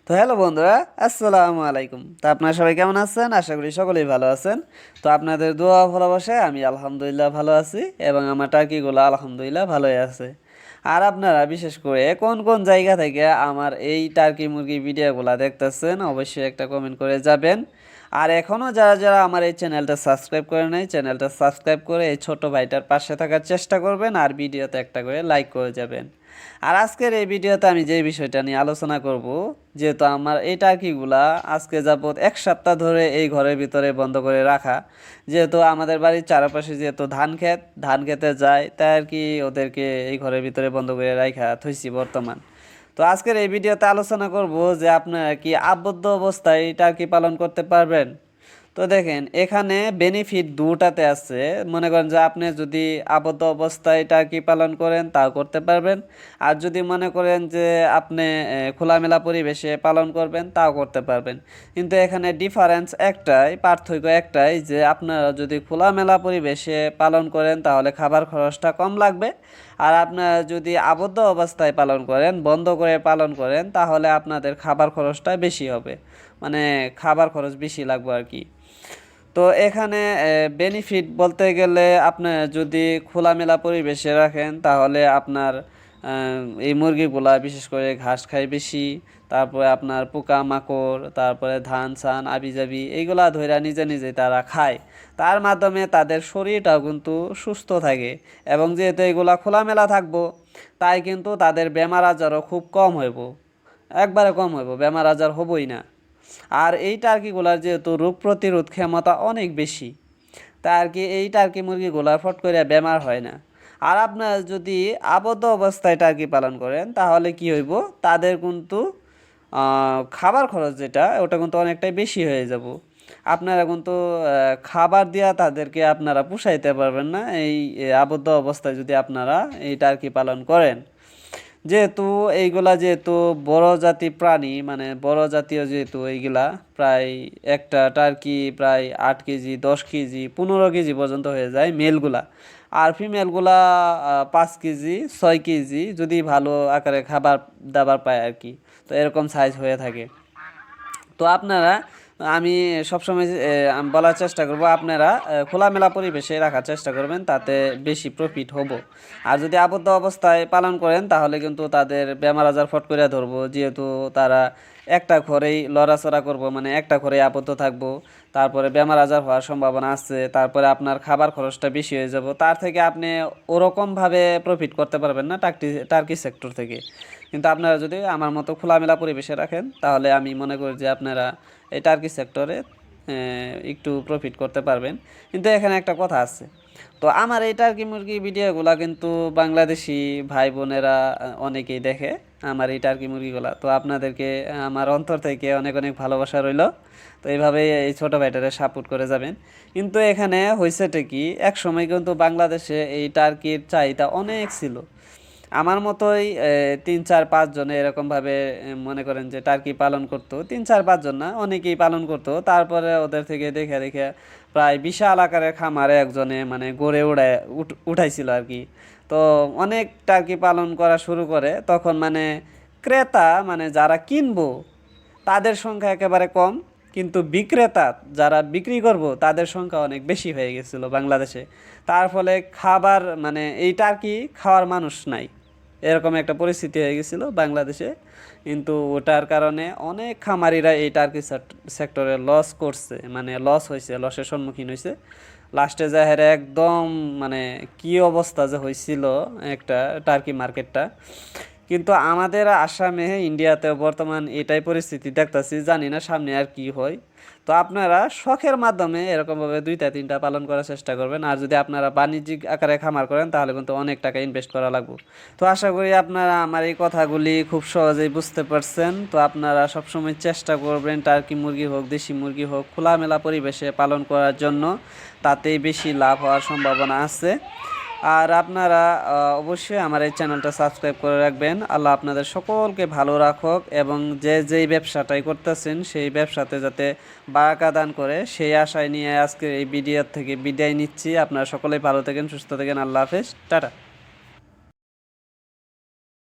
তো হ্যালো বন্ধুরা, আসসালামু আলাইকুম। তো আপনারা সবাই কেমন আছেন? আশা করি সকলেই ভালো আছেন। তো আপনাদের দোয়া ভালোবাসায় আমি আলহামদুলিল্লাহ ভালো আছি এবং আমার টার্কিগুলো আলহামদুলিল্লাহ ভালোই আছে। আর আপনারা বিশেষ করে কোন কোন জায়গা থেকে আমার এই টার্কি মুরগি ভিডিওগুলো দেখতেছেন অবশ্যই একটা কমেন্ট করে যাবেন। আর এখনও যারা যারা আমার এই চ্যানেলটা সাবস্ক্রাইব করে নাই, চ্যানেলটা সাবস্ক্রাইব করে এই ছোট ভাইটার পাশে থাকার চেষ্টা করবেন আর ভিডিওতে একটা করে লাইক করে যাবেন। আর আজকের এই ভিডিওতে আমি যে বিষয়টা নিয়ে আলোচনা করব, যেহেতু আমার এই টার্কিগুলা আজকে যাবৎ এক সপ্তাহ ধরে এই ঘরের ভিতরে বন্ধ করে রাখা, যেহেতু আমাদের বাড়ির চারপাশে যেহেতু ধান খেতে যায়, তাই আর কি ওদেরকে এই ঘরের ভিতরে বন্ধ করে রাখা থইছি বর্তমান। তো আজকের এই ভিডিওতে আলোচনা করব যে আপনারা কি আবদ্ধ অবস্থায় টার্কি পালন করতে পারবেন। তো দেখেন, এখানে বেনিফিট দুটাতে আছে। মনে করেন যে আপনি যদি আবদ্ধ অবস্থায় টার্কি পালন করেন তাও করতে পারবেন, আর যদি মনে করেন যে আপনি খোলামেলা পরিবেশে পালন করবেন তাও করতে পারবেন। কিন্তু এখানে পার্থক্য একটাই, যে আপনারা যদি খোলামেলা পরিবেশে পালন করেন তাহলে খাবার খরচটা কম লাগবে, আর আপনারা যদি আবদ্ধ অবস্থায় পালন করেন, বন্ধ করে পালন করেন, তাহলে আপনাদের খাবার খরচটা বেশি হবে, মানে খাবার খরচ বেশি লাগবে আর কি। তো এখানে বেনিফিট বলতে গেলে আপনি যদি খোলামেলা পরিবেশে রাখেন তাহলে আপনার এই মুরগিগুলা বিশেষ করে ঘাস খায় বেশি, তারপরে আপনার পোকামাকড়, তারপরে ধান ছান আবিজাবি এইগুলা ধইরা নিজে নিজে তারা খায়। তার মাধ্যমে তাদের শরীরটাও কিন্তু সুস্থ থাকে, এবং যেহেতু এগুলা খোলামেলা থাকবো তাই কিন্তু তাদের বেমার আজারও খুব কম হইব, একবারে কম হইব, বেমার আজার হবই না। আর এই টার্কিগুলার যেহেতু রোগ প্রতিরোধ ক্ষমতা অনেক বেশি, তাই আর কি এই টার্কি মুরগিগুলার ফট করে বেমার হয় না। আর আপনার যদি আবদ্ধ অবস্থায় টার্কি পালন করেন তাহলে কি হইব, তাদের কিন্তু খাবার খরচ যেটা ওটা কিন্তু অনেকটাই বেশি হয়ে যাব। আপনারা কিন্তু খাবার দিয়া তাদেরকে আপনারা পুষাইতে পারবেন না এই আবদ্ধ অবস্থায় যদি আপনারা এই টার্কি পালন করেন। যেহেতু বড় জাতি প্রাণী, মানে বড় জাতীয়, যেহেতু এইগুলা প্রায় একটা টার্কি প্রায় 8 কেজি 10 কেজি 15 কেজি পর্যন্ত হয়ে যায় মেলগুলা, আর ফিমেলগুলা 5 কেজি 6 কেজি যদি ভালো আকারে খাবার দাবার পায় আর কি। তো এরকম সাইজ হয়ে থাকে। তো আমি সবসময় আমি বলার চেষ্টা করব, আপনারা খোলামেলা পরিবেশে রাখার চেষ্টা করবেন, তাতে বেশি প্রফিট হব। আর যদি আবদ্ধ অবস্থায় পালন করেন তাহলে কিন্তু তাদের বেমার আজার ফট করে ধরবো, যেহেতু তারা একটা ঘরেই লড়াচড়া করব, মানে একটা ঘরেই আবদ্ধ থাকবো, তারপরে বেমার আজার হওয়ার সম্ভাবনা আছে, তারপরে আপনার খাবার খরচটা বেশি হয়ে যাব, তার থেকে আপনি ওরকমভাবে প্রফিট করতে পারবেন না টার্কি সেক্টর থেকে। কিন্তু আপনারা যদি আমার মতো খোলামেলা পরিবেশে রাখেন তাহলে আমি মনে করি যে আপনারা এই টার্কি সেক্টরে একটু প্রফিট করতে পারবেন। কিন্তু এখানে একটা কথা আছে, তো আমার এই টার্কি মুরগি ভিডিওগুলা কিন্তু বাংলাদেশি ভাই বোনেরা অনেকেই দেখে আমার এই টার্কি মুরগিগুলা। তো আপনাদেরকে আমার অন্তর থেকে অনেক অনেক ভালোবাসা রইল। তো এইভাবেই এই ছোটো ভাইটারে সাপোর্ট করে যাবেন। কিন্তু এখানে হয়েছেটা কি, এক সময় কিন্তু বাংলাদেশে এই টার্কির চাহিদা অনেক ছিল। আমার মতোই 3 4 5 জনে এরকমভাবে মনে করেন যে টার্কি পালন করতো, 3 4 5 জন না, অনেকেই পালন করতো। তারপরে ওদের থেকে দেখে দেখে প্রায় বিশাল আকারের খামারে একজনে মানে গড়ে উঠাইছিল আর কি। তো অনেক টার্কি পালন করা শুরু করে, তখন মানে ক্রেতা, মানে যারা কিনবো তাদের সংখ্যা একেবারে কম, কিন্তু বিক্রেতা যারা বিক্রি করব তাদের সংখ্যা অনেক বেশি হয়ে গেছিলো বাংলাদেশে। তার ফলে খাবার, মানে এই টার্কি খাওয়ার মানুষ নাই, এরকম একটা পরিস্থিতি হয়ে গেছিলো বাংলাদেশে। কিন্তু ওটার কারণে অনেক খামারিরা এই টার্কি সেক্টরে লস করছে, মানে লস হয়েছে, লসের সম্মুখীন হয়েছে। লাস্টে যায় হেরে একদম, মানে কি অবস্থা যে হয়েছিল একটা টার্কি মার্কেটটা। কিন্তু আমাদের আসামে, ইন্ডিয়াতে বর্তমান এটাই পরিস্থিতি দেখতেছি, জানি না সামনে আর কি হয়। তো আপনারা শখের মাধ্যমে এরকমভাবে 2টা 3টা পালন করার চেষ্টা করবেন, আর যদি আপনারা বাণিজ্যিক আকারে খামার করেন তাহলে কিন্তু অনেক টাকা ইনভেস্ট করা লাগবে। তো আশা করি আপনারা আমার এই কথাগুলি খুব সহজেই বুঝতে পারছেন। তো আপনারা সবসময় চেষ্টা করবেন টার্কি মুরগি হোক দেশি মুরগি হোক খোলামেলা পরিবেশে পালন করার জন্য, তাতেই বেশি লাভ হওয়ার সম্ভাবনা আছে। আর আপনারা অবশ্যই আমার এই চ্যানেলটা সাবস্ক্রাইব করে রাখবেন। আল্লাহ আপনাদের সকলকে ভালো রাখুক, এবং যে যেই ব্যবসাটাই করতেছেন সেই ব্যবসাতে যাতে বারাকা দান করে, সেই আশায় নিয়ে আজকে এই ভিডিও থেকে বিদায় নিচ্ছি। আপনারা সকলেই ভালো থাকেন, সুস্থ থাকেন। আল্লাহ হাফেজ, টাটা।